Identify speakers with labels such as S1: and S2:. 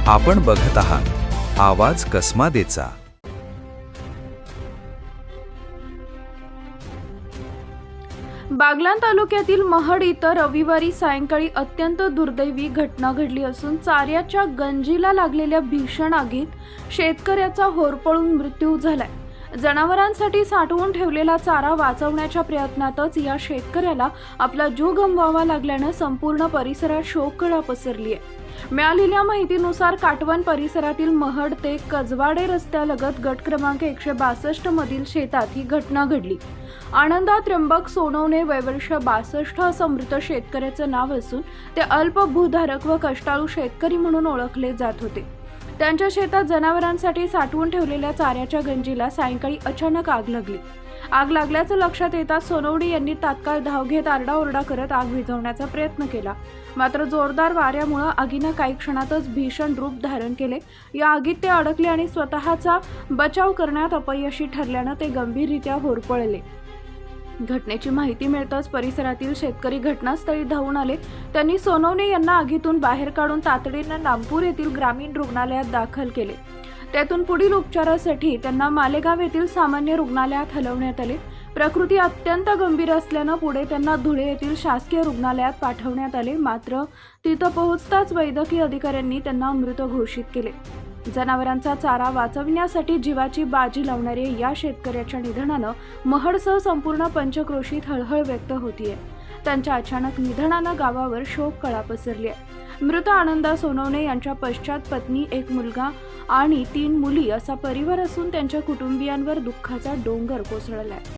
S1: आपण बघत आहात आवाज कसमादेचा।
S2: बागलाण तालुक्यातील महड इथं रविवारी सायंकाळी अत्यंत दुर्दैवी घटना घडली असून चाऱ्याच्या गंजीला लागलेल्या भीषण आगीत शेतकऱ्याचा होरपळून मृत्यू झालाय। जनावरांसाठी साठवून ठेवलेला चारा वाचवण्याच्या प्रयत्नातच या शेतकऱ्याला आपला जीव गमवावा लागल्याने संपूर्ण परिसरात शोककळा पसरली आहे। मिळालेल्या माहितीनुसार काटवण परिसरातील महड ते कजवाडे रस्त्यालगत गट क्रमांक 162 मधील शेतात ही घटना घडली। आनंदा त्र्यंबक सोनवणे वय वर्ष 62 असं मृत शेतकऱ्याचे नाव असून ते अल्प भूधारक व कष्टाळू शेतकरी म्हणून ओळखले जात होते। त्यांच्या शेतात जनावरांसाठी साठवून ठेवलेल्या चाऱ्याच्या गंजीला सायंकाळी अचानक आग लागली। आग लागल्याचं लक्षात येताच सोनवणे यांनी तात्काळ धाव घेत आरडाओरडा करत आग विझवण्याचा प्रयत्न केला, मात्र जोरदार वाऱ्यामुळे आगीने काही क्षणातच भीषण रूप धारण केले। या आगीत ते अडकले आणि स्वतःचा बचाव करण्यात अपयशी ठरल्याने ते गंभीररित्या होरपळले। घटनेची माहिती मिळताच परिसरातील शेतकरी घटनास्थळी धावून आले। त्यांनी सोनवणे यांना आगीतून बाहेर काढून तातडीने नामपूर येथील ग्रामीण रुग्णालयात दाखल केले। त्यातून पुढील उपचारासाठी त्यांना मालेगाव येथील सामान्य रुग्णालयात हलवण्यात आले। प्रकृती अत्यंत गंभीर असल्याने पुढे त्यांना धुळे येथील शासकीय रुग्णालयात पाठवण्यात आले, मात्र तिथं पोहोचताच वैद्यकीय अधिकाऱ्यांनी त्यांना मृत घोषित केले। जनावरांचा चारा वाचवण्यासाठी जीवाची बाजी लावणाऱ्या या शेतकऱ्याच्या निधनानं महडसह संपूर्ण पंचक्रोशीत हळहळ व्यक्त होतीये। त्यांच्या अचानक निधनानं गावावर शोककळा पसरली आहे। मृत आनंदा सोनवणे यांच्या पश्चात पत्नी, एक मुलगा आणि 3 मुली असा परिवार असून त्यांच्या कुटुंबियांवर दुःखाचा डोंगर कोसळलाय।